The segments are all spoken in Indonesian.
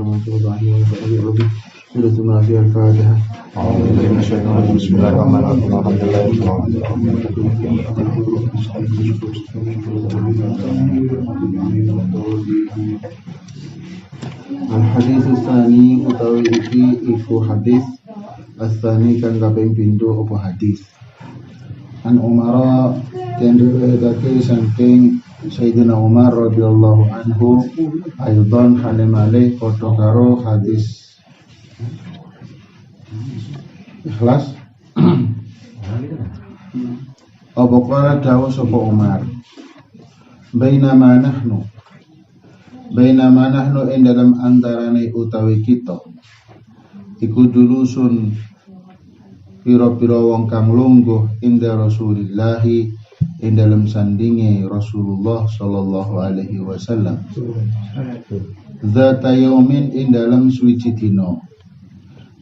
ومن ترضى عنه وتأذي به سورة ما فيها الفاتحة. أعوذ بالله من الشيطان الرجيم. بسم الله الرحمن الرحيم. الحمد لله رب العالمين. Al-hadis tsani utawi iki iku hadis tsani kang kaping pindho apa hadis. An Umar den riwayatake saking Sayyidina Umar radhiyallahu anhu aydan halimale padha karo hadis Ikhlas. Apa kala dawuh sapa Umar? Bainama nahnu ing dalam antarane utawi kita iku dulusun pira-pira wong kang lungguh inda Rasulillahi ing dalam sandinge Rasulullah sallallahu alaihi wasallam. Zata yaumin ing dalam suci dina.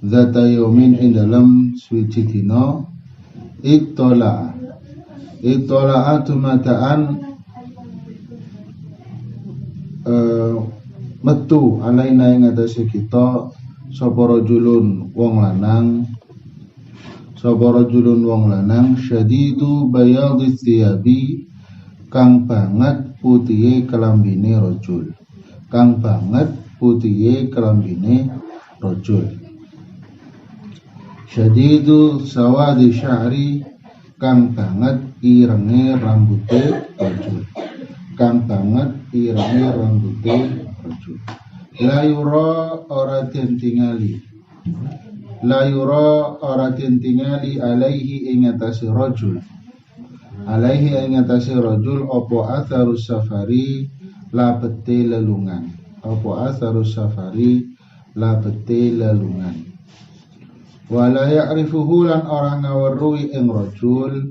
Zata yaumin ing dalam suci dina ittola'a tumataan metu alaina ing atase kita sapa rajulun wong lanang syadidu bayadhi thiyabi kang banget putihe kelambine rajul syadidu sawadi sya'ri kang banget irenge rambuté rajul la yura ora den tingali alaihi ing atase rajul apa atharus safari labete lelungan wala ya'rifuhu lan ora ngaweruhi ing rajul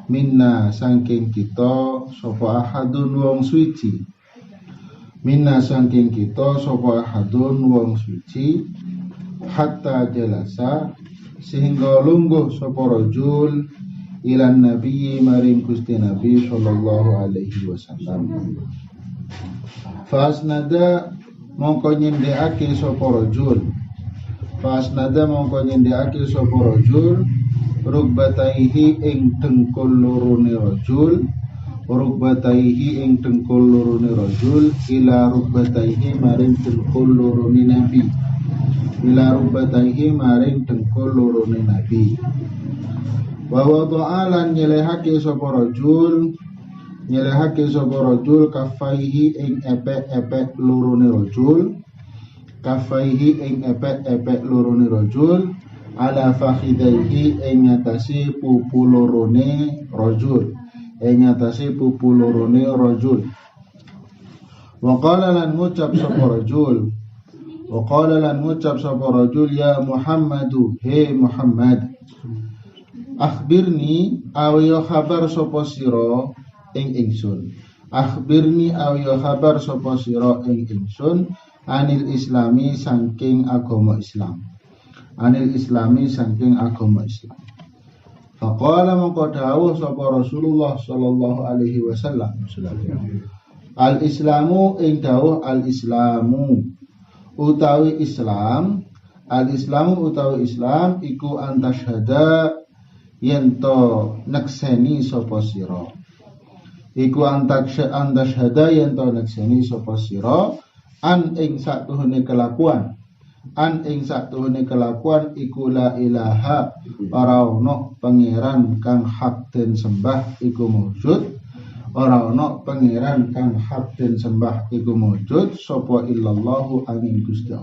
minna saking kita sapa ahadun wong suci hatta jalasa sehingga lungguh sapa rajul ilan nabi maring Gusti Nabi sallallahu alaihi wasallam. Fasnada mongko nyendheake sapa rajul rukbataihi ing dengkul lorone rajul ila rukbataihi maring dengkul lorone nabi wa wada'alan nyelehake sapa rajul kafaihi ing epek-epek lorone rajul ala fakhidaihi ing atase pupu lorone rajul wa qala lan ngucap sapa rajul ya Muhammadu he Muhammad akhbirni awiyo khabar sapa sira ing ingsun anil islami saking agama Islam. Faqala mongko dawuh sapa Rasulullah sallallahu alaihi wasallam al-islamu ing dawuh al-islamu utawi Islam iku antasyhada yen to nekseni sapa sira an ing satuhune kelakuan iku la ilaha ora ono pangeran kang hak den sembah iku maujud sapa illallahu angin Gusti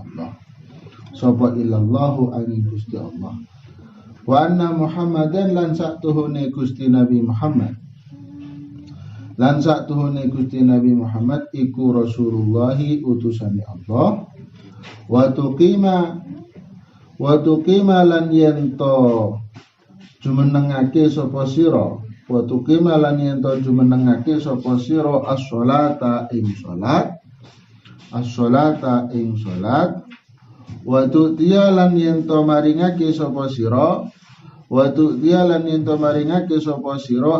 Allah wa anna Muhammadan lan satuhune Gusti Nabi Muhammad iku Rasulullahi utusane Allah wa tuqima lan yento jumenengake sapa sira as-sholata ing salat wa tu'tiya lan yento maringake sapa sira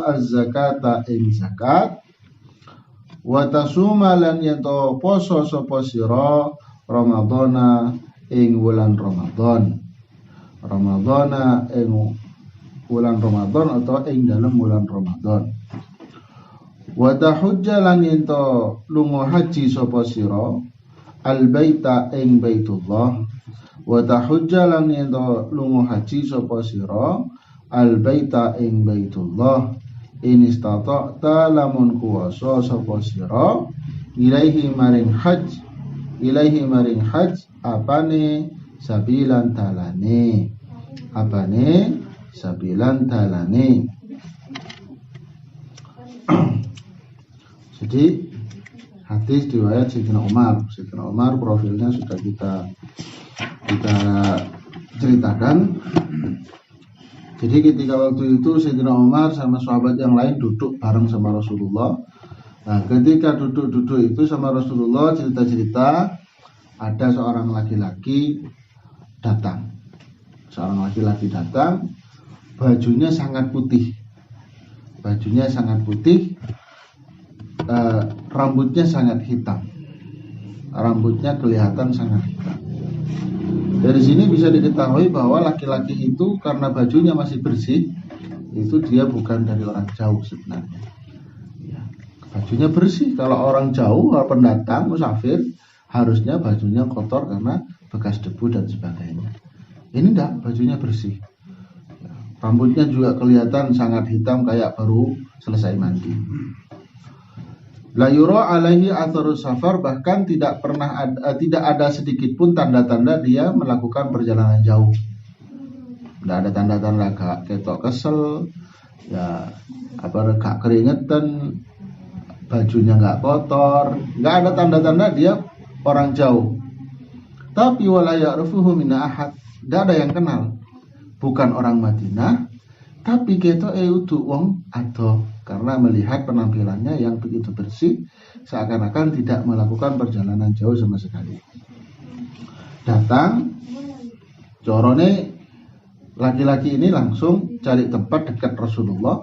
az-zakata ing zakat wa tasuma lan yento poso sapa sira Ramadhana ing wulan Ramadan. Ramadhana ing wulan Ramadan atau ing dalam wulan Ramadan. Wa tahujja lan ento lunga haji sapa sira al baita ing Baitullah. Wa tahujja lan ento lunga haji sapa sira al baita ing Baitullah. In istata'ta lamun kuwasa sapa sira ilaihi maring hajj apane sabilan talane. Jadi hadis riwayat Sayyidina Umar profilnya sudah kita ceritakan. Jadi ketika waktu itu Sayyidina Umar sama sahabat yang lain duduk bareng sama Rasulullah. Nah, ketika duduk itu sama Rasulullah cerita-cerita, ada seorang laki-laki datang. Bajunya sangat putih. Rambutnya sangat hitam. Rambutnya kelihatan sangat hitam. Dari sini bisa diketahui bahwa laki-laki itu karena bajunya masih bersih, itu dia bukan dari orang jauh sebenarnya. Ya, bajunya bersih. Kalau orang jauh, kalau pendatang, musafir, harusnya bajunya kotor karena bekas debu dan sebagainya. Ini enggak, bajunya bersih. Ya, rambutnya juga kelihatan sangat hitam kayak baru selesai mandi. La yura alaihi atharus safar, bahkan tidak ada sedikit pun tanda-tanda dia melakukan perjalanan jauh. Tidak ada tanda-tanda ketok kesel, ya gak keringetan, bajunya gak kotor, gak ada tanda-tanda dia orang jauh. Tapi wala ya'rifuhu minna ahad, tidak ada yang kenal. Bukan orang Madinah, tapi ketok udu wong ado. Karena melihat penampilannya yang begitu bersih, seakan-akan tidak melakukan perjalanan jauh sama sekali. Datang, corone laki-laki ini langsung cari tempat dekat Rasulullah,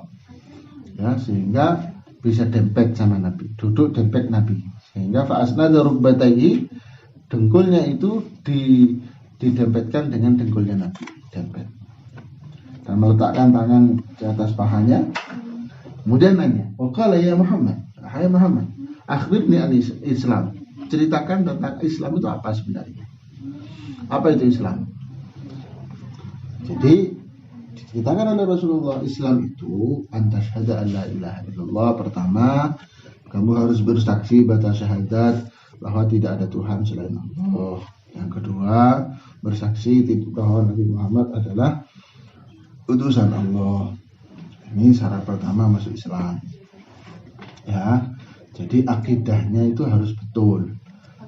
ya, sehingga bisa dempet sama Nabi, duduk dempet Nabi, sehingga fa'asnada rukbatayhi, dengkulnya itu didempetkan dengan dengkulnya Nabi, dempet, dan meletakkan tangan di atas pahanya. Kemudian nanya, "Waqala ya Muhammad, hai Muhammad, akhbirni an Islam." Ceritakan tentang Islam itu apa sebenarnya? Apa itu Islam? Jadi diceritakan oleh Rasulullah, Islam itu antasyhada an la ilaha illallah. Pertama, kamu harus bersaksi baca syahadat bahwa tidak ada Tuhan selain Allah. Yang kedua, bersaksi bahwa Nabi Muhammad adalah utusan Allah. Ini syarat pertama masuk Islam. Ya, jadi akidahnya itu harus betul.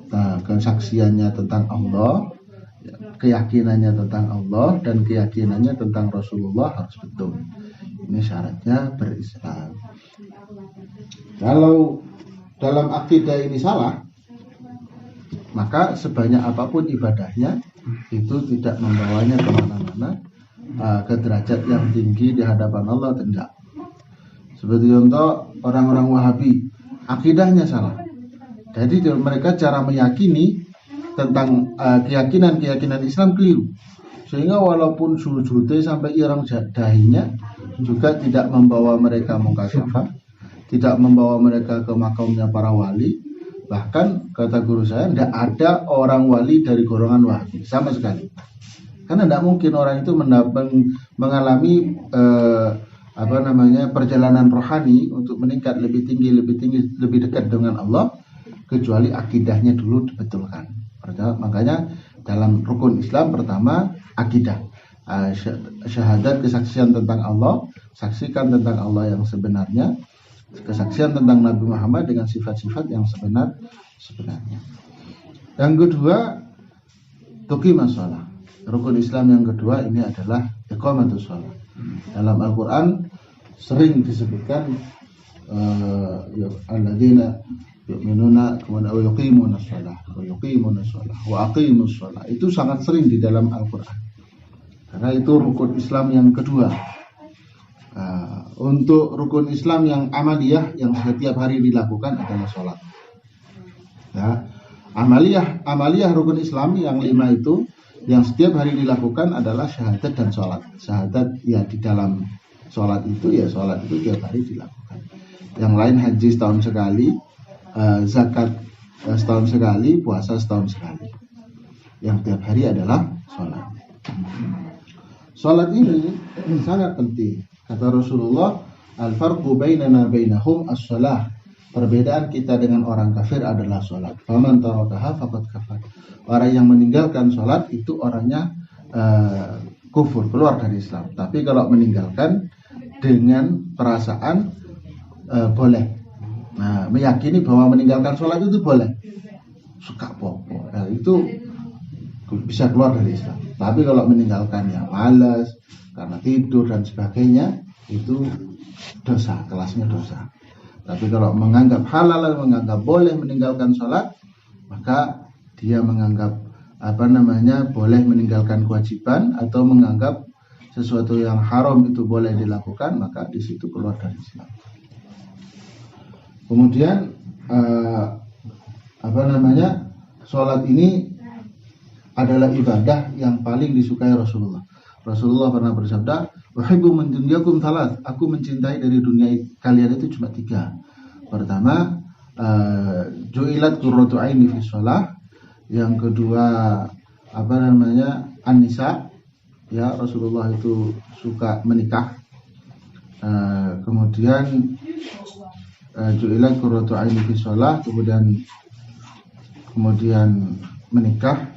Nah, kesaksiannya tentang Allah, keyakinannya tentang Allah, dan keyakinannya tentang Rasulullah harus betul. Ini syaratnya berislam. Kalau dalam akidah ini salah, maka sebanyak apapun ibadahnya itu tidak membawanya kemana-mana, ke derajat yang tinggi di hadapan Allah, tidak. Seperti contoh orang-orang Wahabi, akidahnya salah. Jadi mereka cara meyakini tentang keyakinan Islam keliru, sehingga walaupun sujudnya sampai irang dahinya juga tidak membawa mereka mukasyafah, tidak membawa mereka ke makamnya para wali. Bahkan kata guru saya, tidak ada orang wali dari golongan Wahabi sama sekali. Karena tidak mungkin orang itu mengalami perjalanan rohani untuk meningkat lebih tinggi, lebih dekat dengan Allah, kecuali akidahnya dulu dibetulkan. Makanya dalam rukun Islam pertama akidah, syahadat, kesaksian tentang Allah, saksikan tentang Allah yang sebenarnya, kesaksian tentang Nabi Muhammad dengan sifat-sifat yang sebenarnya. Yang kedua, tuqimas shalah. Rukun Islam yang kedua ini adalah iqamatus shalah. Dalam Al-Quran sering disebutkan alladzina yu'minuna wa yuqimunas shalah wa aqimus shalah. Itu sangat sering di dalam Al-Quran. Karena itu rukun Islam yang kedua. Untuk rukun Islam yang amaliyah yang setiap hari dilakukan adalah sholat. Ya, Amaliyah rukun Islami yang 5 itu yang setiap hari dilakukan adalah syahadat dan sholat. Syahadat ya di dalam sholat itu tiap hari dilakukan. Yang lain haji setahun sekali, zakat setahun sekali, puasa setahun sekali. Yang tiap hari adalah sholat. Sholat ini sangat penting. Kata Rasulullah, al-farqu bainana bainahum as-shalah. Perbedaan kita dengan orang kafir adalah sholat. Faman tarakaha faqad kafar. Orang yang meninggalkan sholat itu orangnya kufur, keluar dari Islam. Tapi kalau meninggalkan dengan perasaan boleh. Nah, meyakini bahwa meninggalkan sholat itu boleh. Suka popo. Itu bisa keluar dari Islam. Tapi kalau meninggalkannya malas, karena tidur dan sebagainya, itu dosa, kelasnya dosa. Tapi kalau menganggap halal, menganggap boleh meninggalkan sholat, maka dia menganggap boleh meninggalkan kewajiban atau menganggap sesuatu yang haram itu boleh dilakukan, maka di situ keluar dari Islam. Kemudian sholat ini adalah ibadah yang paling disukai Rasulullah. Rasulullah pernah bersabda, "Uhibbu min dunyakum thalath." Aku mencintai dari dunia kalian itu cuma 3. Pertama, ju'ilat qurratu aini fi shalah. Yang kedua, an-nisa. Ya, Rasulullah itu suka menikah. Kemudian ju'ilat qurratu aini fi shalah, kemudian menikah.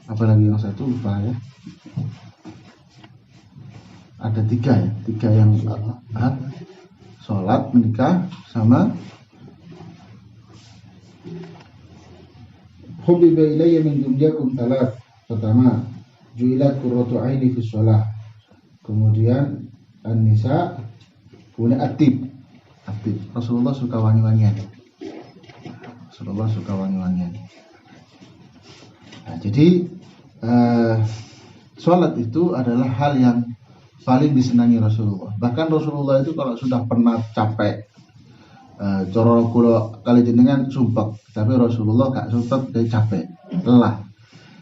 Apalagi yang satu lupa ya. Ada 3 ya, 3 yang sholat, menikah, sama hubbiba ilayya min dunyakum thalath. Pertama, ju'ilat qurratu aini fi shalah. Kemudian an-nisa, kemudian atib. Rasulullah suka wangi-wangian. Nah, jadi sholat itu adalah hal yang paling disenangi Rasulullah. Bahkan Rasulullah itu kalau sudah pernah capek, coro kulo kali jenengan sumpek, tapi Rasulullah gak sumpek, dia capek, lelah.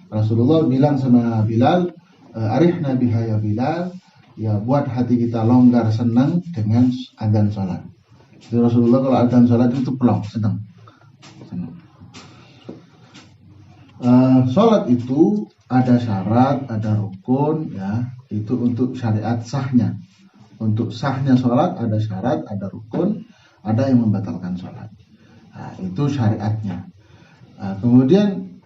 Rasulullah bilang sama Bilal, arihna biha ya Bilal, ya buat hati kita longgar, senang dengan adzan sholat. Jadi Rasulullah kalau adzan sholat itu plong, senang. Sholat itu ada syarat, ada rukun, ya. Itu untuk syariat sahnya. Untuk sahnya sholat ada syarat, ada rukun, ada yang membatalkan sholat. Nah, itu syariatnya. Kemudian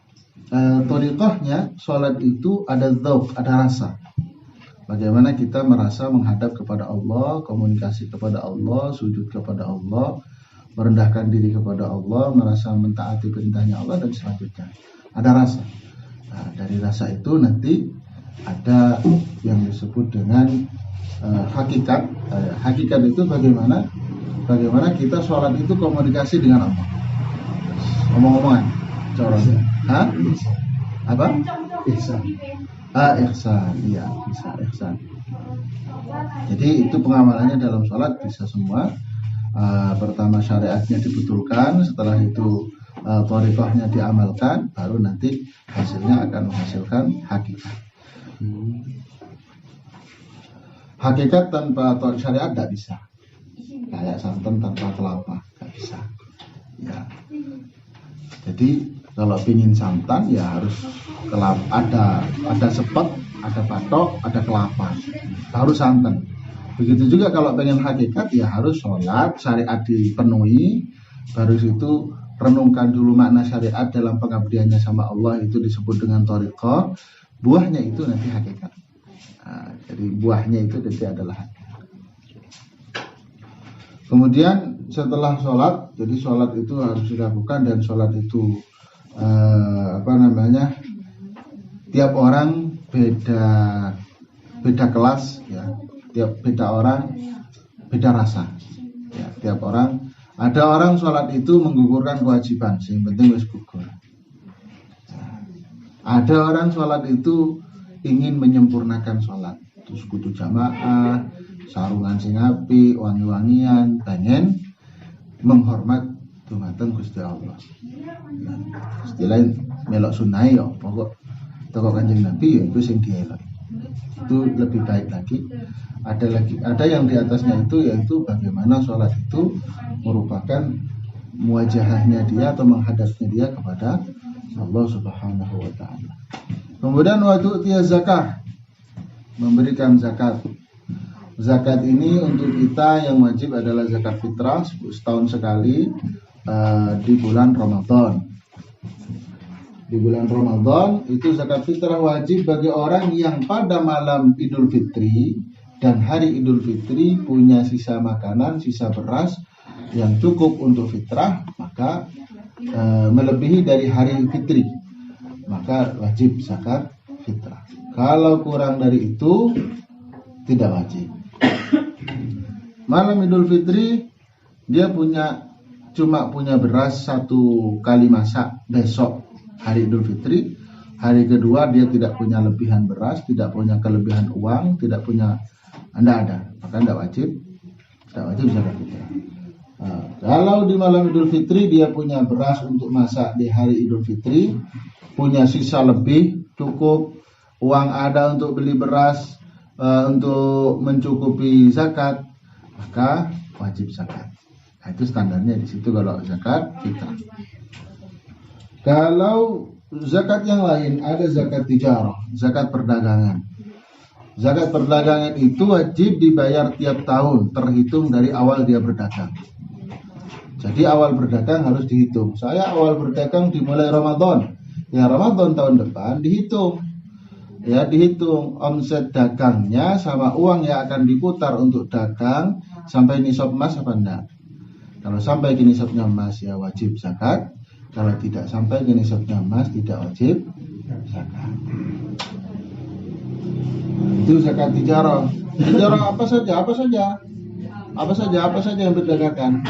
thariqahnya, sholat itu ada dzauq, ada rasa. Bagaimana kita merasa menghadap kepada Allah, komunikasi kepada Allah, sujud kepada Allah, merendahkan diri kepada Allah, merasa mentaati perintahnya Allah, dan selanjutnya. Ada rasa. Nah, dari rasa itu nanti ada yang disebut dengan hakikat. Hakikat itu bagaimana kita sholat itu komunikasi dengan Allah. Omong-omongan, corongnya. Apa? Ihsan. Ihsan, iya, bisa ihsan. Jadi itu pengamalannya dalam sholat bisa semua. Pertama syariatnya dibetulkan, setelah itu thariqahnya diamalkan, baru nanti hasilnya akan menghasilkan hakikat. Hakikat tanpa syariat tidak bisa. Kayak santan tanpa kelapa tidak bisa. Ya. Jadi kalau ingin santan ya harus kelapa, ada sepet, ada batok, ada kelapa, baru santan. Begitu juga kalau pengen hakikat ya harus sholat, syariat dipenuhi, baru itu renungkan dulu makna syariat dalam pengabdiannya sama Allah, itu disebut dengan thariqah. Buahnya itu nanti hakikat. Nah, jadi buahnya itu nanti adalah hakikat. Kemudian setelah sholat, jadi sholat itu harus dilakukan, dan sholat itu tiap orang beda kelas, ya. Tiap beda orang beda rasa. Ya, tiap orang, ada orang sholat itu menggugurkan kewajiban, yang penting wis gugur. Ada orang sholat itu ingin menyempurnakan sholat, terus kudu jamaah, sarungan sing apik, wangi-wangian, pengen menghormat dumateng Gusti Allah. Ya, istilah melok sunai ya pokok toko Kanjeng Nabi ya itu sing dielok. Itu lebih baik lagi. Ada yang di atasnya itu, yaitu bagaimana sholat itu merupakan muwajahahnya dia atau menghadapnya dia kepada Allah Subhanahu wa taala. Kemudian waktu dia zakat, memberikan zakat. Zakat ini untuk kita yang wajib adalah zakat fitrah setahun sekali di bulan Ramadan. Di bulan Ramadan itu zakat fitrah wajib bagi orang yang pada malam Idul Fitri dan hari Idul Fitri punya sisa makanan, sisa beras yang cukup untuk fitrah, maka melebihi dari hari Fitri, maka wajib zakat fitrah. Kalau kurang dari itu tidak wajib. Malam Idul Fitri dia cuma punya beras 1 kali masak besok hari Idul Fitri. Hari kedua dia tidak punya lebihan beras, tidak punya kelebihan uang, tidak ada, maka tidak wajib zakat fitrah. Nah, kalau di malam Idul Fitri dia punya beras untuk masak di hari Idul Fitri, punya sisa lebih cukup, uang ada untuk beli beras untuk mencukupi zakat, maka wajib zakat. Nah, itu standarnya di situ kalau zakat fitrah. Kalau zakat yang lain ada zakat tijarah, zakat perdagangan. Zakat perdagangan itu wajib dibayar tiap tahun, terhitung dari awal dia berdagang. Jadi awal berdagang harus dihitung. Saya awal berdagang dimulai Ramadan. Ya Ramadan tahun depan dihitung. Ya dihitung omset dagangnya sama uang yang akan diputar untuk dagang sampai nisab emas apa enggak. Kalau sampai ke nisabnya emas ya wajib zakat. Kalau tidak sampai ke nisabnya emas tidak wajib zakat. Itu zakat tijarah. Tijarah apa saja yang berdagangkan.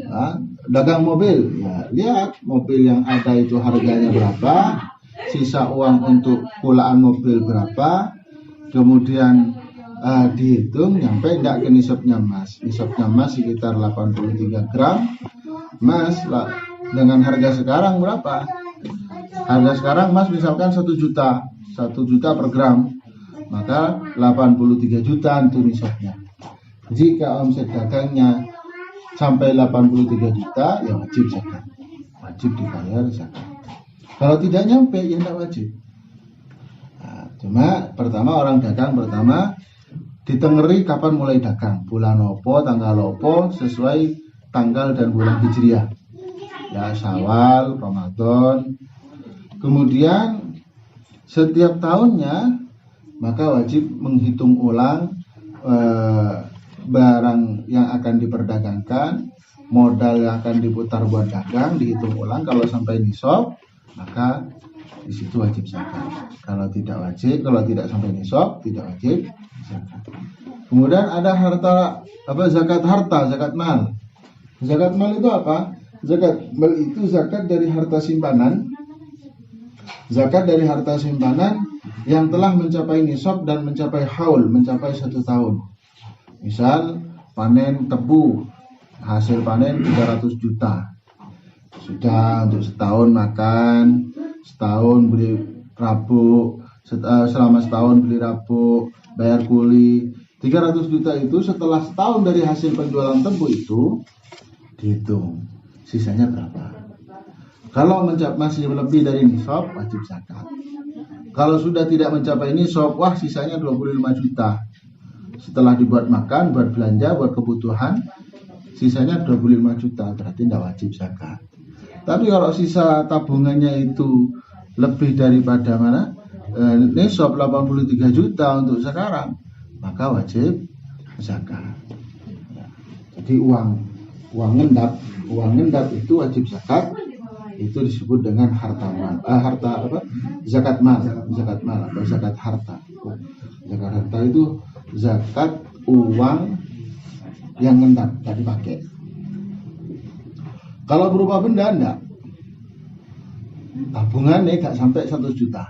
Nah, dagang mobil, ya lihat mobil yang ada itu harganya berapa, sisa uang untuk pulaan mobil berapa, kemudian dihitung nyampe enggak ke nisabnya emas. Nisabnya emas sekitar 83 gram. Emas dengan harga sekarang berapa? Harga sekarang emas misalkan 1 juta per gram, maka 83 juta itu nisabnya. Jika omset dagangnya sampai 83 juta, ya wajib zakat. Wajib dibayar zakat. Kalau tidak nyampe, ya tidak wajib. Nah, cuma orang dagang ditengeri kapan mulai dagang, bulan opo, tanggal opo, sesuai tanggal dan bulan Hijriah. Ya Syawal, Ramadan. Kemudian setiap tahunnya maka wajib menghitung ulang barang yang akan diperdagangkan, modal yang akan diputar buat dagang, dihitung ulang. Kalau sampai nisab, maka di situ wajib zakat. Kalau tidak sampai nisab, tidak wajib zakat. Kemudian ada zakat harta, zakat mal. Zakat mal itu apa? Zakat mal itu zakat dari harta simpanan. Zakat dari harta simpanan yang telah mencapai nisab dan mencapai haul, mencapai 1 tahun. Misal panen tebu, hasil panen 300 juta. Sudah untuk setahun makan, setahun beli rabuk, selama setahun beli rabuk, bayar kuli. 300 juta itu setelah setahun dari hasil penjualan tebu itu dihitung sisanya berapa. Kalau masih lebih dari nisab, wajib zakat. Kalau sudah tidak mencapai nisab, sisanya 25 juta. Setelah dibuat makan, buat belanja, buat kebutuhan, sisanya 25 juta, berarti tidak wajib zakat. Tapi kalau sisa tabungannya itu lebih daripada nisab 83 juta untuk sekarang, maka wajib zakat. Jadi uang ngendap itu wajib zakat. Itu disebut dengan zakat mal atau zakat harta. Zakat harta itu zakat uang yang ngendap, tak dipakai. Kalau berupa benda enggak. Tabungannya enggak sampai 1 juta.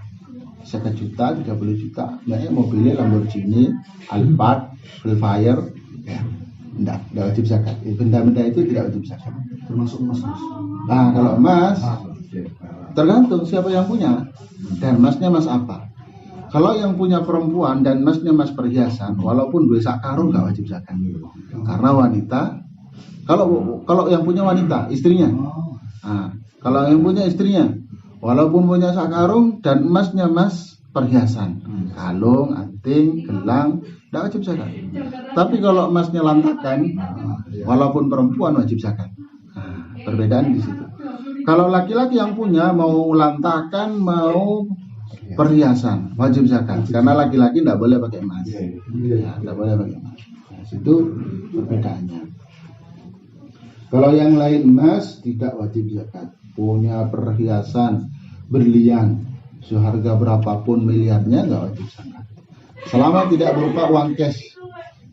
1 juta, 30 juta. Nah, mobilnya Lamborghini, Alphard, Velfire, ya. Enggak wajib zakat. Benda-benda itu tidak wajib zakat. Termasuk emas. Nah, kalau emas tergantung siapa yang punya dan emasnya emas apa. Kalau yang punya perempuan dan emasnya emas perhiasan, walaupun dua sak karung nggak wajib zakat. Karena wanita, kalau yang punya wanita, istrinya. Nah, kalau yang punya istrinya, walaupun punya sak karung dan emasnya emas perhiasan, kalung, anting, gelang, nggak wajib zakat. Tapi kalau emasnya lantakan, walaupun perempuan wajib zakat. Nah, perbedaan di situ. Kalau laki-laki yang punya mau lantakan, mau perhiasan, wajib zakat. Karena laki-laki tidak boleh pakai emas. Tidak boleh pakai emas. Nah, itu perbedaannya. Kalau yang lain emas tidak wajib zakat. Punya perhiasan berlian seharga berapapun miliarnya nggak wajib zakat. Selama tidak berupa uang cash.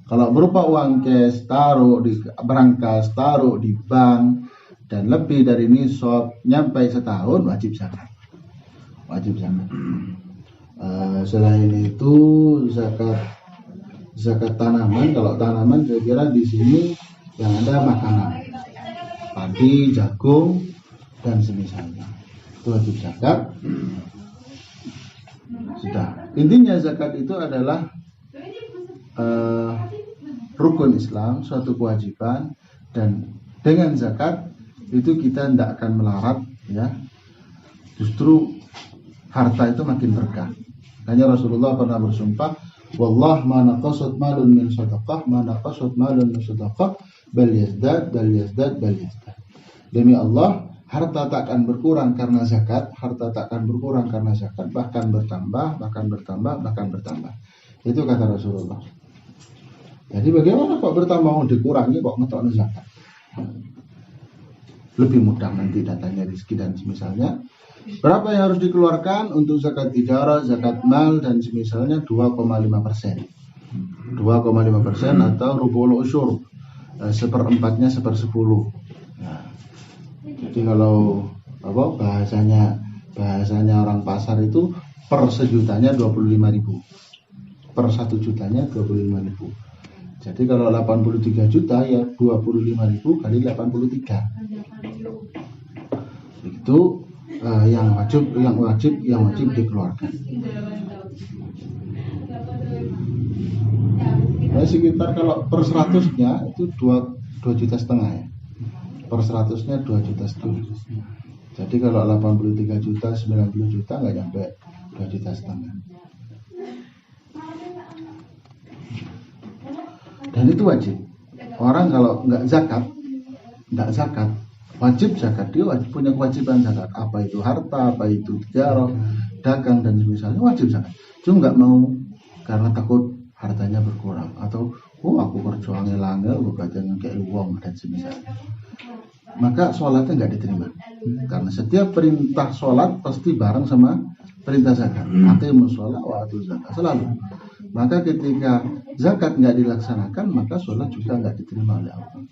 Kalau berupa uang cash, taruh di berangkas, taruh di bank, dan lebih dari nisab nyampe setahun wajib zakat. Wajib zakat. Selain itu zakat tanaman. Kalau tanaman saya kira di sini yang ada makanan, padi, jagung dan semisalnya itu wajib zakat. Sudah. Intinya zakat itu adalah rukun Islam, suatu kewajiban, dan dengan zakat itu kita tidak akan melarat, ya. Justru harta itu makin berkah. Hanya Rasulullah pernah bersumpah, wallah ma naqasat malun min shadaqah, ma naqasat malun min shadaqah, bal yazdad, bal yazdad, bal yazdad. Demi Allah, harta tak akan berkurang karena zakat, harta tak akan berkurang karena zakat, bahkan bertambah, bahkan bertambah, bahkan bertambah. Itu kata Rasulullah. Jadi bagaimana kok bertambah dikurangi kok ngetokno zakat? Lebih mudah nanti datanya rezeki dan semisalnya. Berapa yang harus dikeluarkan untuk zakat tijarah, zakat mal dan semisalnya 2,5%. 2,5% atau rubul usyur, seperempatnya sepersepuluh. Nah, jadi kalau bahasanya orang pasar itu per sejutanya 25.000, per 1 jutanya 25.000. Jadi kalau 83 juta ya 25.000 kali 83. Itu yang wajib dikeluarkan. Nah, sekitar kalau per 100-nya itu 2,5 juta ya. Per 100-nya 2,5 juta. Jadi kalau 83 juta, 90 juta nggak nyampe 2,5 juta. Dan itu wajib. Orang kalau nggak zakat, wajib zakat. Dia wajib punya kewajiban zakat. Apa itu harta, apa itu tijarah, dagang dan misalnya wajib zakat. Cuma nggak mau karena takut hartanya berkurang atau aku kerja angel-angel bukan kayak uang dan semisalnya. Maka sholatnya nggak diterima. Karena setiap perintah sholat pasti bareng sama perintah zakat. Aqimus sholat wa atuz zakat selalu. Maka ketika zakat nggak dilaksanakan, maka sholat juga nggak diterima oleh Allah.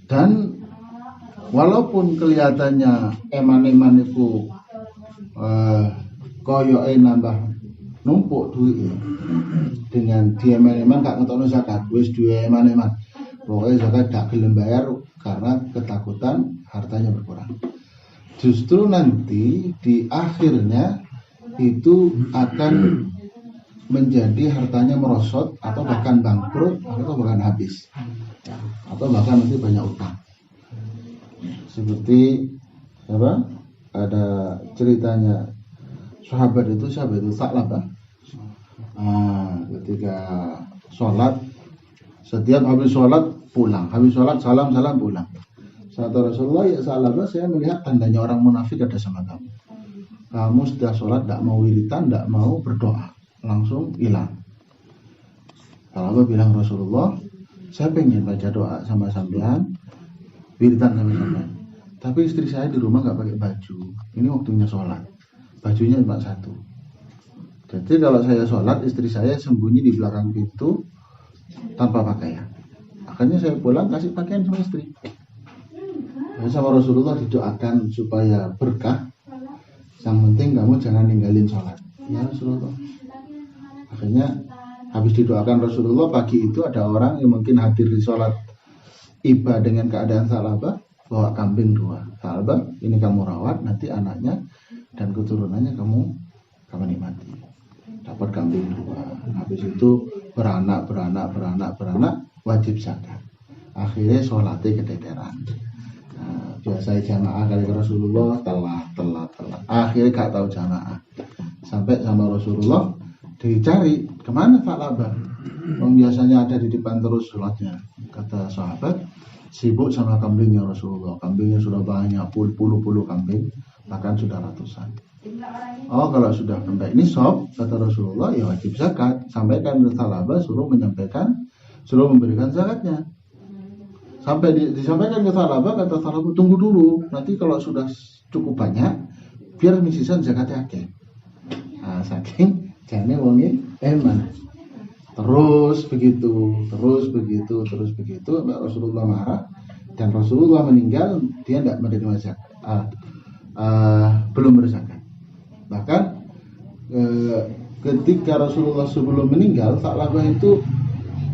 Dan walaupun kelihatannya eman-eman itu koyoke nambah numpuk duit dengan dia eman-eman gak ngetokno zakat, wis duwe eman-eman. Pokoknya zakat gak gelem bayar karena ketakutan hartanya berkurang. Justru nanti di akhirnya itu akan menjadi hartanya merosot atau bahkan bangkrut atau bahkan habis atau bahkan nanti banyak utang. Seperti ada ceritanya sahabat itu Sa'labah. Ketika sholat, setiap habis sholat pulang, habis sholat salam pulang. Kata Rasulullah, ya Sa'labah, saya melihat tandanya orang munafik ada sama kamu. Kamu sudah sholat tidak mau wiritan, tidak mau berdoa, langsung hilang. Sa'labah bilang, Rasulullah, saya pengen baca doa sama sampean, wiritan sama sampean. Tapi istri saya di rumah nggak pakai baju. Ini waktunya sholat, bajunya cuma satu. Jadi kalau saya sholat, istri saya sembunyi di belakang pintu tanpa pakaian. Akhirnya saya pulang kasih pakaian sama istri. Sama Rasulullah didoakan supaya berkah. Yang penting kamu jangan ninggalin sholat. Ya Rasulullah. Akhirnya habis didoakan Rasulullah, pagi itu ada orang yang mungkin hadir di sholat iba dengan keadaan Sa'labah, bawa kambing 2. Sa'labah, ini kamu rawat, nanti anaknya dan keturunannya kamu nikmati. Dapat kambing 2. Habis itu beranak, wajib zakat. Akhirnya sholatnya keteteran. Nah, biasa jamaah kali Rasulullah telat. Akhirnya gak tahu jamaah. Sampai sama Rasulullah dicari kemana Sa'labah. Biasanya ada di depan terus sholatnya. Kata sahabat, sibuk sama kambingnya Rasulullah. Kambingnya sudah banyak, puluh kambing, bahkan sudah ratusan. Oh, kalau sudah sampai ini nisab, kata Rasulullah, ya wajib zakat. Sampaikan ke Sa'labah, suruh memberikan zakatnya. Sampai disampaikan ke Sa'labah, kata Sa'labah, tunggu dulu. Nanti kalau sudah cukup banyak, biar misisan zakatnya akeh. Nah, saking jane wonge eman. Terus begitu. Rasulullah marah dan Rasulullah meninggal, dia tidak menerima zakat. Belum berzakat. Bahkan ketika Rasulullah sebelum meninggal, Sa'labah itu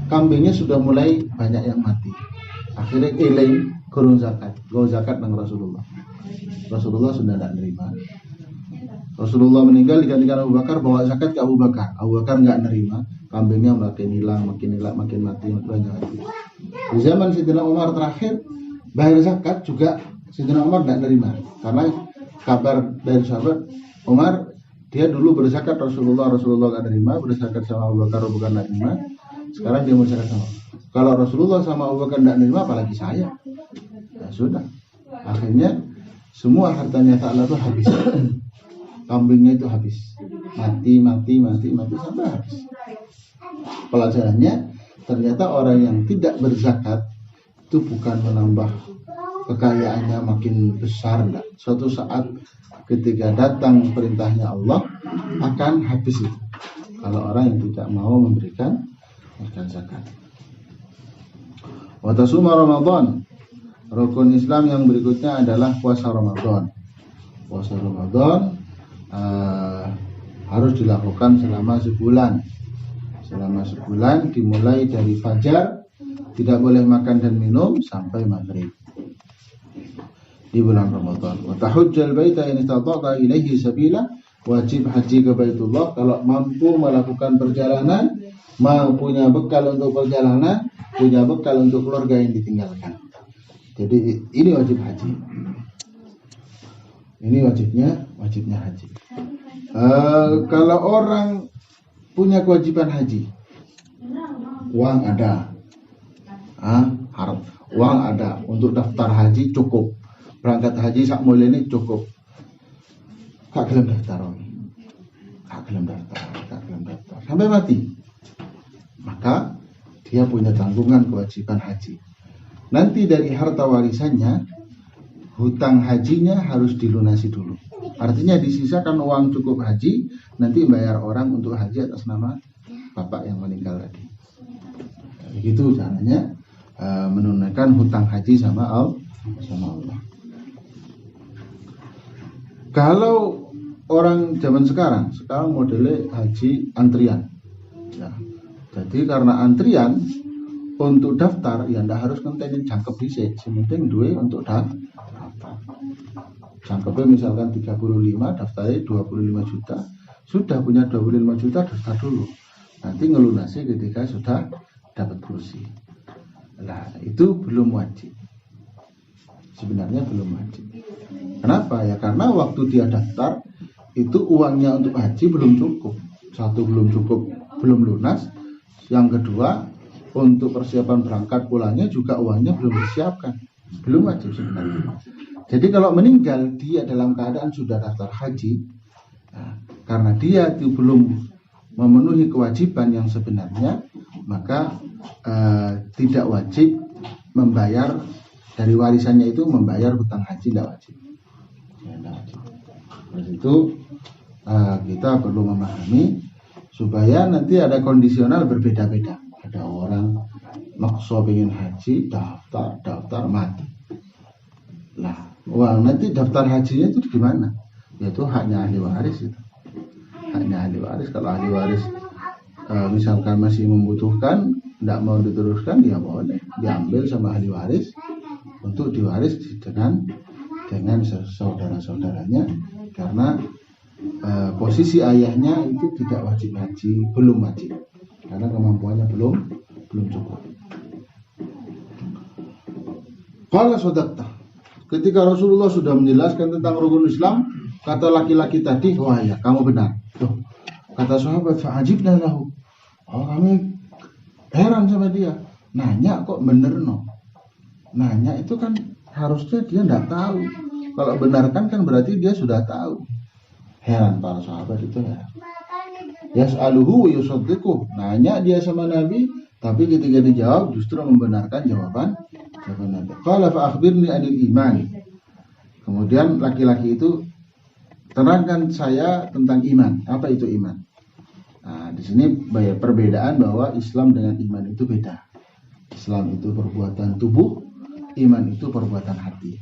kambingnya sudah mulai banyak yang mati. Akhirnya eling kurun zakat nang Rasulullah. Rasulullah sudah tidak nerima. Rasulullah meninggal digantikan Abu Bakar, bawa zakat ke Abu Bakar. Abu Bakar nggak nerima, kambingnya makin hilang, makin mati, makin banyak lagi. Di zaman Sayyidina Umar terakhir bayar zakat juga Sayyidina Umar tidak nerima, karena kabar dari sahabat Umar, dia dulu berzakat Rasulullah nggak nerima, berzakat sama Abu Bakar nggak nerima. Sekarang dia mau zakat sama. Kalau Rasulullah sama Abu Bakar tidak nerima, apalagi saya. Ya sudah. Akhirnya semua hartanya Sa'labah habis. Kambingnya itu habis. Mati sampai habis. Pelajarannya, ternyata orang yang tidak berzakat itu bukan menambah kekayaannya makin besar, enggak. Suatu saat ketika datang perintahnya Allah akan habis itu. Kalau orang yang tidak mau memberikan zakat. Wa tasuma Ramadan. Rukun Islam yang berikutnya adalah puasa Ramadan. Puasa Ramadan harus dilakukan selama sebulan. Selama sebulan dimulai dari fajar, tidak boleh makan dan minum sampai maghrib di bulan Ramadan. Wa tahujjal baita in istata'ta ilaihi sabila, wajib haji ke Baitullah kalau mampu melakukan perjalanan, mau punya bekal untuk perjalanan, punya bekal untuk keluarga yang ditinggalkan. Jadi ini wajib haji. Ini wajibnya haji. Kalau orang punya kewajiban haji, uang ada, uang ada untuk daftar haji cukup, berangkat haji sak mulai ini cukup. Kak gelem daftar sampai mati, maka dia punya tanggungan kewajiban haji. Nanti dari harta warisannya, hutang hajinya harus dilunasi dulu. Artinya disisakan uang cukup haji, nanti bayar orang untuk haji atas nama bapak yang meninggal tadi. Begitu caranya menunaikan hutang haji sama Allah. Kalau orang zaman sekarang modelnya haji antrian. Ya. Jadi karena antrian untuk daftar, ya ndak harus ngentenin jangkep dhisik, sing penting duwe untuk daftar. Jangkepnya misalkan 35, daftarnya 25 juta. Sudah punya 25 juta, daftar dulu. Nanti ngelunasi ketika sudah dapat kursi. Nah, itu belum wajib. Sebenarnya belum wajib. Kenapa? Ya karena waktu dia daftar, itu uangnya untuk haji belum cukup. Satu, belum cukup, belum lunas. Yang kedua, untuk persiapan berangkat pulangnya juga uangnya belum disiapkan, belum wajib sebenarnya. Jadi kalau meninggal dia dalam keadaan sudah daftar haji, karena dia itu belum memenuhi kewajiban yang sebenarnya, maka tidak wajib membayar dari warisannya itu, membayar hutang haji tidak wajib. Oleh itu kita perlu memahami supaya nanti ada kondisional berbeda-beda. Ada orang maksa pengen haji, daftar mati. Nah, nanti daftar hajinya itu gimana? Yaitu haknya ahli waris itu. Haknya ahli waris. Kalau ahli waris misalkan masih membutuhkan, tidak mau diteruskan, ya boleh diambil sama ahli waris untuk diwaris dengan saudara-saudaranya, karena posisi ayahnya itu tidak wajib haji, belum wajib, karena kemampuannya belum cukup. Qala sadaqta. Ketika Rasulullah sudah menjelaskan tentang rukun Islam, kata laki-laki tadi, wah ya kamu benar. Tuh, kata sahabat, fa'ajibna lahu. Oh, kami heran sama dia. Nanya kok bener no? Nanya itu kan harusnya dia tidak tahu. Kalau benarkan kan berarti dia sudah tahu. Heran para sahabat itu heran. Yas'aluhu wa yusaddiquh. Nanya dia sama Nabi, tapi ketika dijawab justru membenarkan jawaban Nabi. Qala fa akhbirni anil iman. Kemudian laki-laki itu, terangkan saya tentang iman. Apa itu iman? Nah, di sini perbedaan bahwa Islam dengan iman itu beda. Islam itu perbuatan tubuh, iman itu perbuatan hati.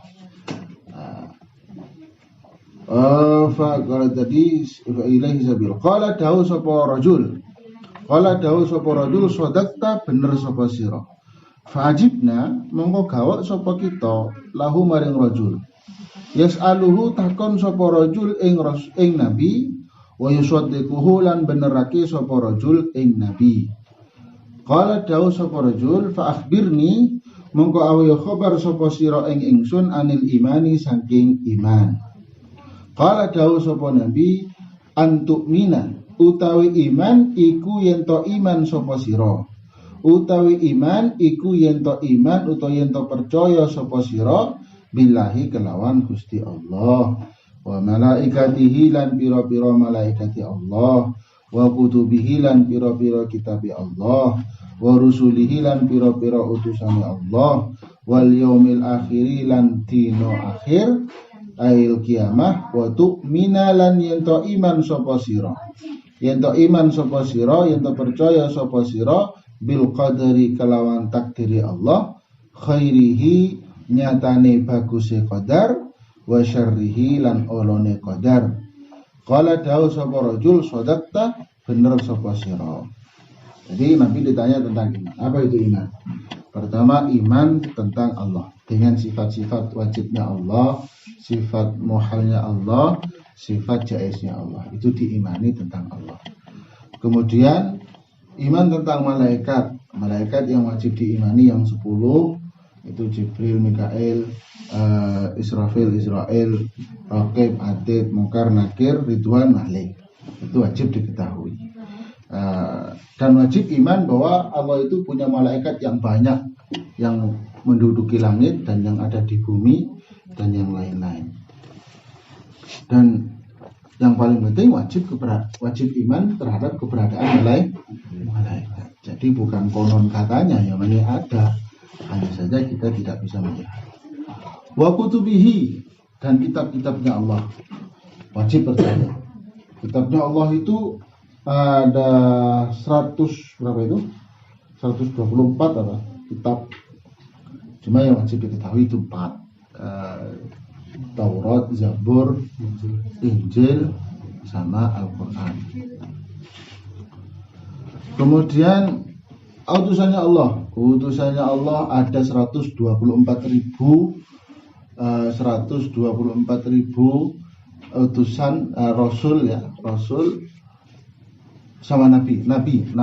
Kalau tadi ilaihi sabil. Qala dawu sapa rajul. Qala dawu sapa rajul sadaqta, bener sapa sira. Fa'ajibna, mongko gawak sapa kita lahu maring rajul. Yas'aluhu takon sapa rajul ing nabi, wa yusaddiquhu lan benerake sapa rajul ing nabi. Qala dawu sapa rajul, fa akhbirni, mongko awe khabar sapa sira ing ingsun anil imani saking iman. Qala dawu sapa nabi, antu'mina, utawi iman iku yen to iman sapa sira. Utawi iman iku yen to iman utawa yen to percaya sapa sira billahi kelawan Gusti Allah, wa malaikatihi lan pira-pira malaikati Allah, wa kutubihi lan pira-pira kitabi Allah, wa rusulihi lan pira-pira utusane Allah, wal yaumil akhiri lan dino akhir ail kiamah, wa tu'mina lan yen to iman sapa sira. Yen to iman sapa sira, yen to percaya sapa sira bil qadari kelawan takdiri Allah, khairihi nyatane baguse qadar, wa syarrihi lan olone qadar. Qala dawu sapa rajul sadaqta, bener sapa sira. Jadi Nabi ditanya tentang iman. Apa itu iman? Pertama, iman tentang Allah dengan sifat-sifat wajibnya Allah, sifat muhalnya Allah, sifat jaiznya Allah. Itu diimani tentang Allah. Kemudian iman tentang malaikat yang wajib diimani yang 10, itu Jibril, Mikail, Israfil, Israel, Raqib, Atid, Munkar, Nakir, Ridwan, Malik. Itu wajib diketahui. Dan wajib iman bahwa Allah itu punya malaikat yang banyak, yang menduduki langit dan yang ada di bumi dan yang lain-lain. Dan yang paling penting wajib iman terhadap keberadaan malaikat. Jadi bukan konon katanya, yang ini ada, hanya saja kita tidak bisa melihat. Wa kutubihi, dan kitab-kitabnya Allah wajib percaya. Kitabnya Allah itu ada 100 berapa itu? 124 apa? Kitab. Cuma yang wajib diketahui itu 4. Taurat, Zabur, Injil, sama Al-Quran. Kemudian utusannya Allah ada 124.000 utusan, rasul sama nabi 124.000,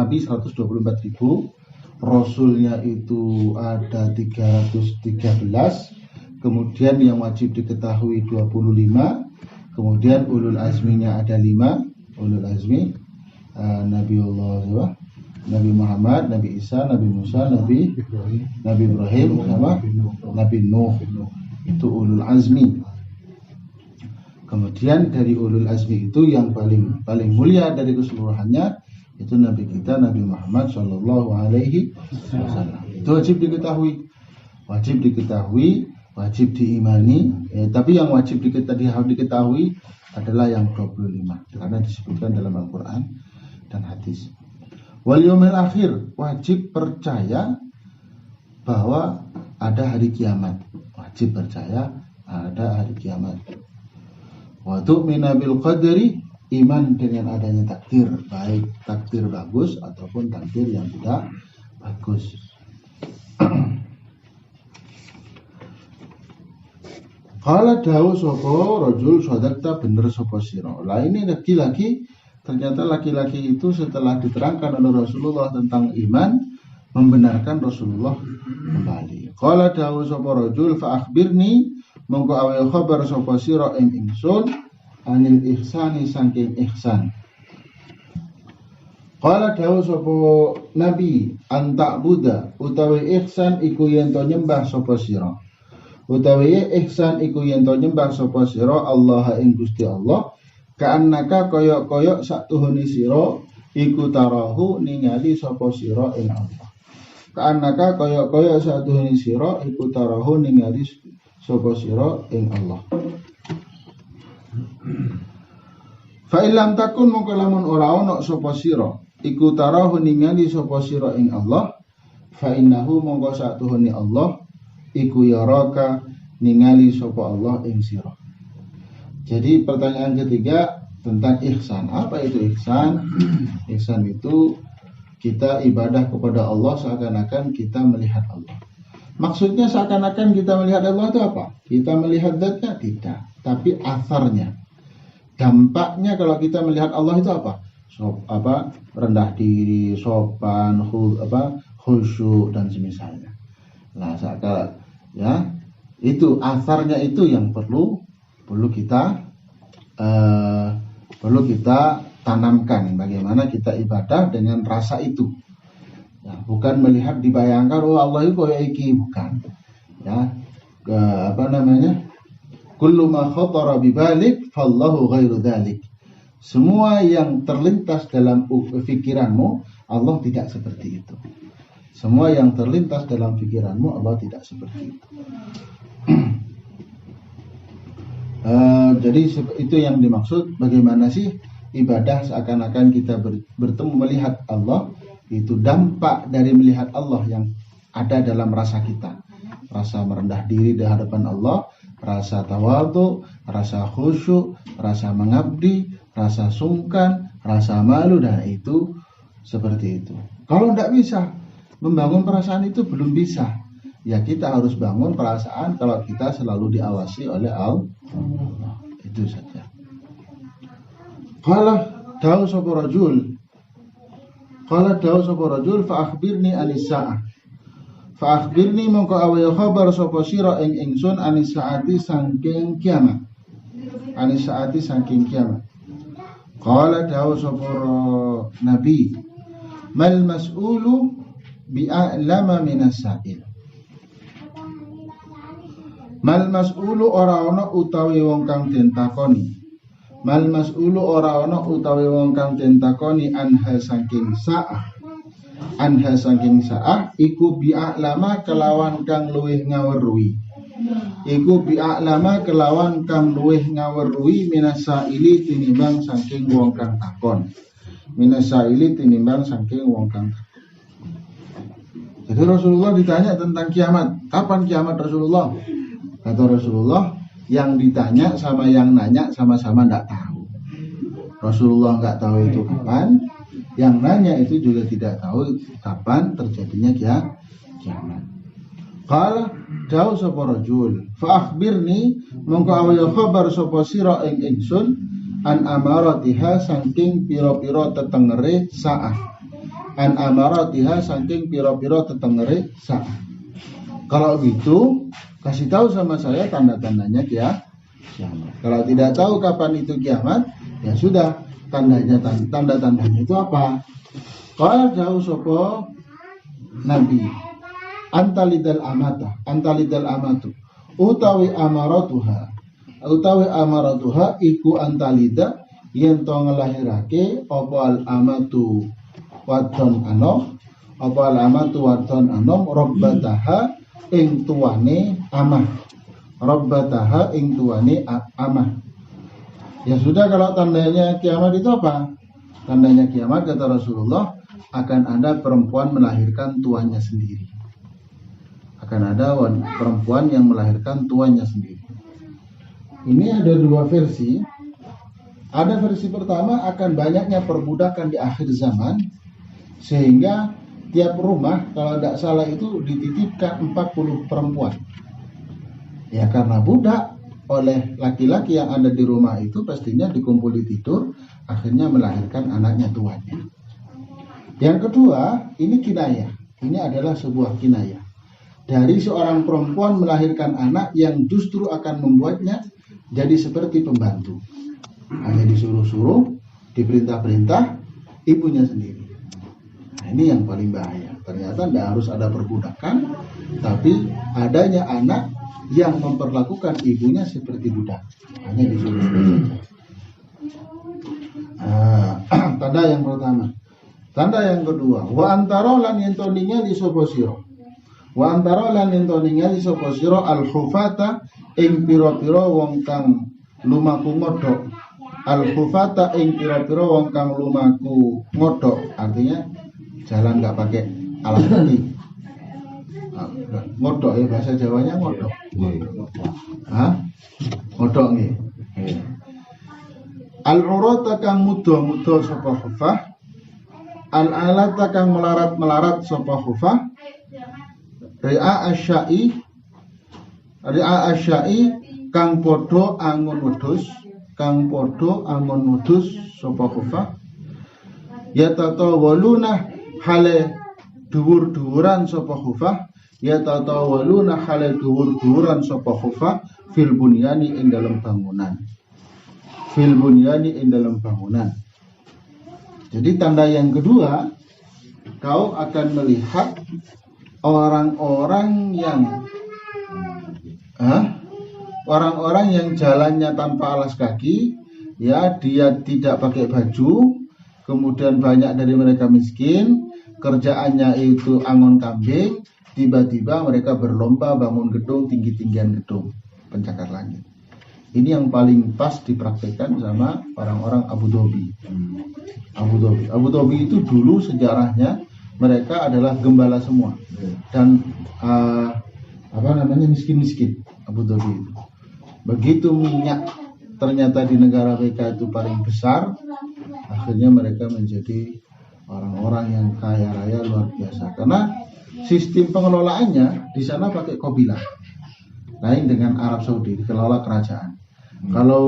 rasulnya itu ada 313. Kemudian yang wajib diketahui 25. Kemudian ulul azminya ada 5. Ulul azmi Nabiullah, Nabi Muhammad, Nabi Isa, Nabi Musa, Nabi Ibrahim sama Nabi Nuh. Itu ulul azmi. Kemudian dari ulul azmi itu yang paling mulia dari keseluruhannya itu Nabi kita, Nabi Muhammad Shallallahu Alaihi Wasallam. Itu wajib diketahui, wajib diimani, tapi yang wajib diketahui adalah yang 25 karena disebutkan dalam Al-Quran dan hadis. Wal yaumil akhir, wajib percaya bahwa ada hari kiamat. Wajib percaya ada hari kiamat. Wa tu'mina bil qadri, iman dengan adanya takdir, baik takdir bagus ataupun takdir yang tidak Bagus. Qala dawu sapa rajul sadaqta bener sapa sira. Lah ini lagi-lagi ternyata laki-laki itu setelah diterangkan oleh Rasulullah tentang iman membenarkan Rasulullah kembali. Qala dawu sapa rajul fa akhbirni mongko awe khabar sapa sira ing ingsun anil ihsani saking ihsan. Qala dawu sapa nabi anta buddha utawi ihsan iku yen to nyembah sapa sira. Utawi ihsan iku yen to nyembah sapa sira Allah ing Gusti Allah kaannaka koyok-koyok saktuhune sira iku tarahu ningali sapa sira ing Allah. Kaannaka koyok-koyok saktuhune sira iku tarahu ningali sapa sira ing Allah. Fa illam takun mongko lamun ora ana sapa sira iku tarahu ningali sapa sira ing Allah fa innahu mongko saktuhune Allah iku yaraka ningali sapa Allah ing sira. Jadi pertanyaan ketiga tentang ihsan. Apa itu ihsan? Ihsan itu kita ibadah kepada Allah seakan-akan kita melihat Allah. Maksudnya seakan-akan kita melihat Allah itu apa? Kita melihat zatnya? Tidak, tapi asarnya. Dampaknya kalau kita melihat Allah itu apa? Rendah diri, sopan, khusyuk dan semisalnya. Nah, ya itu asarnya itu yang perlu kita tanamkan bagaimana kita ibadah dengan rasa itu ya, bukan melihat dibayangkan oh Allah itu kayak iki, bukan ya, kullu ma khatara bibalik fallahu ghairu dzalik. Semua yang terlintas dalam pikiranmu Allah tidak seperti itu. Semua yang terlintas dalam pikiranmu Allah tidak seperti itu. Jadi itu yang dimaksud bagaimana sih ibadah seakan-akan kita bertemu melihat Allah. Itu dampak dari melihat Allah yang ada dalam rasa kita. Rasa merendah diri di hadapan Allah, rasa tawadhu, rasa khusyuk, rasa mengabdi, rasa sungkan, rasa malu, dan itu seperti itu. Kalau tidak bisa membangun perasaan itu belum bisa. Ya kita harus bangun perasaan kalau kita selalu diawasi oleh Allah. Itu saja. Qala dawu sapa rajul. Qala dawu sapa rajul fa akhbirni anis saah. Fa akhbirni mongko awe khabar sapa sira ing ingsun anis saati saking kiamat. Anis saati saking kiamat. Qala dawu sapa nabi mal mas'ulu bi'a'lama minas sa'il. Mal mas'ulu ora ana utawi wong kang den takoni. Mal mas'ulu ora ana utawi wong kang den takoni anha saking sa'ah. Anha saking sa'ah iku bi'a'lama kelawan kang luwih ngaweruhi. Iku bi'a'lama kelawan kang luwih ngaweruhi minas sa'ili tinimbang saking wong kang takon. Minas sa'ili tinimbang saking wong kang takon. Jadi Rasulullah ditanya tentang kiamat. Kapan kiamat Rasulullah? Kata Rasulullah, yang ditanya sama yang nanya sama-sama tidak tahu. Rasulullah nggak tahu itu kapan, yang nanya itu juga tidak tahu kapan terjadinya kiamat. Qala dawu sapa rajul, fa akhbirni mongko awaya khabar sapa sira ing ingsun an amaratiha saking pira-pira tetengere saah. An amaratiha saking pira-pira tetengere saah. Kalau gitu kasih tahu sama saya tanda-tandanya kiamat. Kalau tidak tahu kapan itu kiamat, ya sudah, tanda-tandanya itu apa? Qala dawu sapa nabi antalidal amatu utawi amaratuha iku antalida yen to ngelahirake apa al amatu wadon anom rabbataha ing tuane amah. Rabbataha ing tuane amah. Ya sudah, kalau tandanya kiamat itu apa? Tandanya kiamat kata Rasulullah akan ada perempuan melahirkan tuannya sendiri. Akan ada perempuan yang melahirkan tuannya sendiri. Ini ada dua versi. Ada versi pertama akan banyaknya perbudakan di akhir zaman sehingga tiap rumah kalau tidak salah itu dititipkan 40 perempuan. Ya karena budak oleh laki-laki yang ada di rumah itu pastinya dikumpuli tidur, akhirnya melahirkan anaknya tuannya. Yang kedua, ini kinayah. Ini adalah sebuah kinayah dari seorang perempuan melahirkan anak yang justru akan membuatnya jadi seperti pembantu. Hanya disuruh-suruh, diperintah-perintah ibunya sendiri. Nah, ini yang paling bahaya. Ternyata tidak harus ada perbudakan, tapi adanya anak yang memperlakukan ibunya seperti budak. Hanya disuruh-suruh saja. Tanda yang pertama. Tanda yang kedua, wa antara lan ento ningali sapa sira. Wa antara lan ento ningali sapa sira al-hufata ing pira-pira wong kang lumaku ngodhok. Al-hufata ing pira-pira wong kang lumaku ngodhok, artinya jalan enggak pakai alas kaki. Ngodhok ya, bahasa Jawanya ngodhok. Hah? Ngodhok nggih. Al-urata kang muda-muda sapa hufah, al-alata kang melarat-melarat sapa hufah, ri'a asyai kang padha angun wedhus, sapa hufah, ya tatawaluna hale dhuwur-dhuwuran sapa hufah, ya tatawaluna hale dhuwur-dhuwuran sapa hufah fil bunyani ing dalam bangunan. Jadi tanda yang kedua, kau akan melihat orang-orang yang jalannya tanpa alas kaki, ya dia tidak pakai baju, kemudian banyak dari mereka miskin, kerjaannya itu angon kambing, tiba-tiba mereka berlomba bangun gedung, tinggi-tinggian gedung, pencakar langit. Ini yang paling pas dipraktikkan sama orang-orang Abu Dhabi. Abu Dhabi itu dulu sejarahnya mereka adalah gembala semua dan miskin-miskin Abu Dhabi itu. Begitu minyak ternyata di negara mereka itu paling besar, akhirnya mereka menjadi orang-orang yang kaya raya luar biasa. Karena sistem pengelolaannya di sana pakai qabilah, lain dengan Arab Saudi dikelola kerajaan. Kalau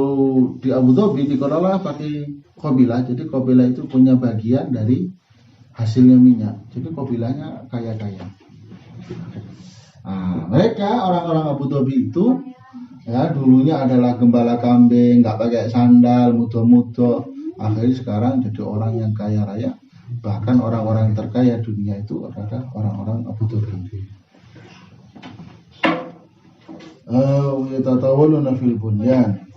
di Abu Dhabi dikelola pakai qabilah, jadi qabilah itu punya bagian dari hasilnya minyak. Jadi qabilahnya kaya-kaya. Nah, mereka orang-orang Abu Dhabi itu ya dulunya adalah gembala kambing, nggak pakai sandal, muda-muda. Akhirnya sekarang jadi orang yang kaya raya. Bahkan orang-orang terkaya dunia itu adalah orang-orang Abu Dhabi. Yatatawaluna fil bunyan.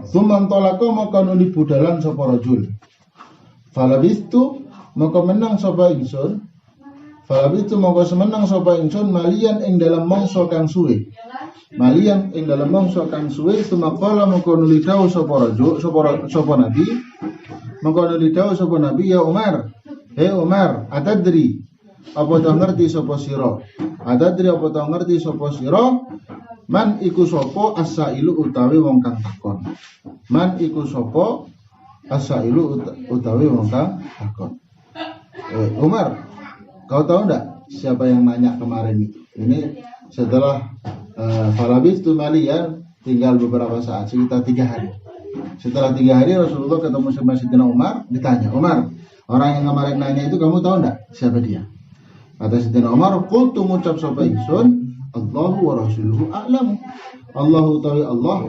Suman tolako maka nuli budalan sapa rajul. Falabistu maka menang sapa ingsun. Falabistu maka semenang sapa ingsun malian ing dalam mangsa kang suwe. Malian ing dalam mangsa kang suwe sumaqala maka nuli dawuh sapa rajul sapa nabi. Maka nuli dawuh sapa nabi, ya Umar. Hei Umar, atadri apa to ngerti sapa sira? Atadri apa to ngerti sapa sira? Man iku sapa asailu utawi wong kang takon. Man iku sapa asailu utawi wong kang takon. Umar, kau tahu enggak siapa yang nanya kemarin itu? Ini setelah falabistu malian tinggal beberapa saat, sekitar 3 hari. Setelah 3 hari Rasulullah ketemu sama Sayyidina Umar, ditanya, Umar, orang yang kemarin nanya itu kamu tahu enggak siapa dia? Kata Sayyidina Umar, qultu ngucap sapa ingsun, Allahu wa rasuluhu a'lam. Allahu tawi Allah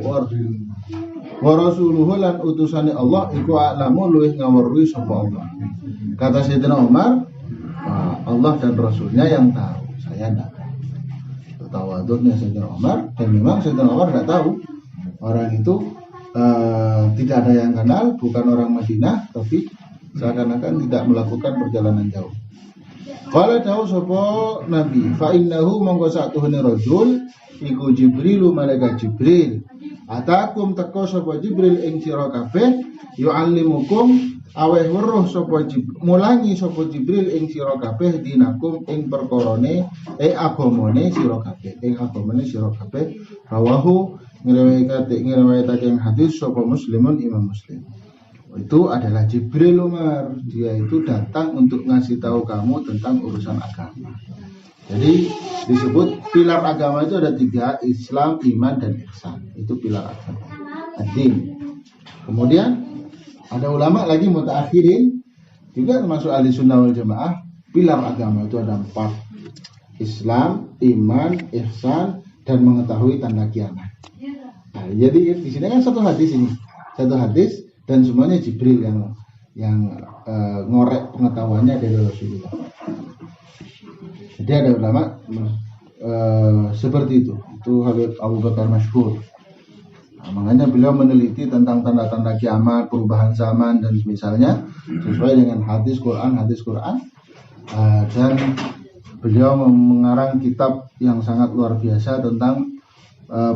wa rasuluhu lan utusane Allah iku a'lamu luwih ngaweruhi sapa Allah. Kata Sayyidina Umar, Allah dan Rasulnya yang tahu, saya enggak. Tawadhunya Sayyidina Umar, dan memang Sayyidina Umar enggak tahu. Orang itu tidak ada yang kenal, bukan orang Madinah, tapi seakan-akan tidak melakukan perjalanan jauh. Qala dawu sapa Nabi, fa innahu monggo satuhune rajul iku Jibrilu malaikat Jibril. Atakum teko sapa Jibril ing sira kabeh yu'allimukum aweh weruh sapa mulangi sapa Jibril ing sira kabeh dinakum ing perkarane agamane sira kabeh. Ing agamane sira kabeh rawahu ngriwayatake hadis sapa Muslimun Imam Muslim. Itu adalah Jibril Umar. Dia itu datang untuk ngasih tahu kamu tentang urusan agama. Jadi disebut pilar agama itu ada 3, Islam, iman, dan ihsan. Itu pilar agama. Ad-din. Kemudian ada ulama lagi mutaakhirin juga termasuk ahli sunnah wal jamaah. Pilar agama itu ada 4, Islam, iman, ihsan, dan mengetahui tanda kiamat. Nah, jadi di sini kan satu hadis dan semuanya Jibril yang ngorek pengetahuannya dari Rasulullah. Jadi ada ulama seperti itu. Itu Habib Abu Bakar Masyhur. Nah, makanya beliau meneliti tentang tanda-tanda kiamat, perubahan zaman dan misalnya sesuai dengan hadis Quran. Dan beliau mengarang kitab yang sangat luar biasa tentang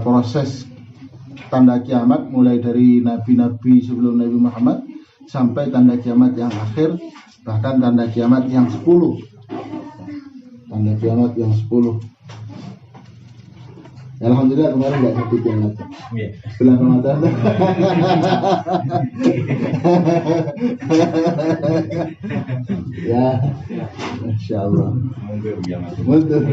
proses tanda kiamat mulai dari nabi-nabi sebelum Nabi Muhammad sampai tanda kiamat yang akhir, bahkan tanda kiamat yang 10. Tanda kiamat yang 10. Ya, alhamdulillah kemarin nggak sakit yang mata. Belah mata. Ya, Masya Allah. Mundur.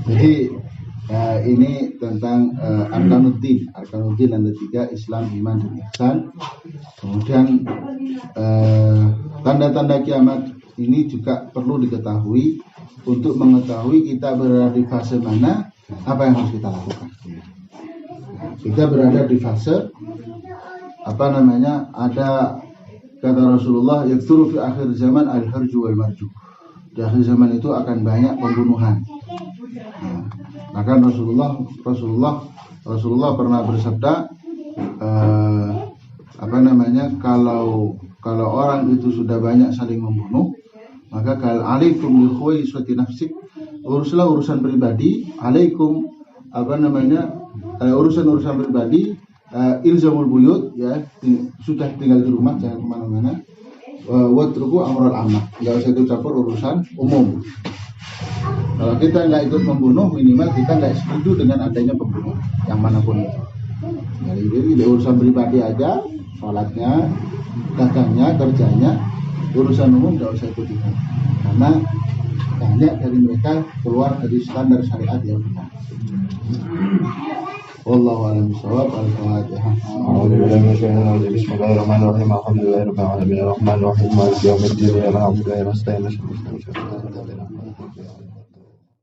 Jadi ini tentang Arkanuddin ada 3, Islam, iman, dan ihsan. Kemudian tanda-tanda kiamat ini juga perlu diketahui untuk mengetahui kita berada di fase mana, apa yang harus kita lakukan. Kita berada di fase ada kata Rasulullah, yaktsuru fi akhir zaman al-harju wal marju. Di akhir zaman itu akan banyak pembunuhan. Maka Rasulullah pernah bersabda, kalau orang itu sudah banyak saling membunuh, maka kal alaikum bi khuwaisati nafsik, uruslah urusan pribadi, alaikum urusan pribadi, ilzamul buyut, ya, sudah tinggal di rumah, jangan kemana-mana. Watruku amrul ammah, nggak usah ikut campur urusan umum. Kalau kita nggak ikut membunuh, minimal kita nggak setuju dengan adanya pembunuh yang manapun itu. Jadi di urusan pribadi aja, sholatnya, dagangnya, kerjanya, urusan umum nggak usah ikut itu. Karena banyak dari mereka keluar dari standar syariat yang benar. Wallahu a'lam bishawab. Al-Fatihah. Bismillahirrahmanirrahim. Alhamdulillahirabbil alamin. Arrahmanirrahim. Maliki yaumiddin. Iyyaka na'budu wa iyyaka nasta'in.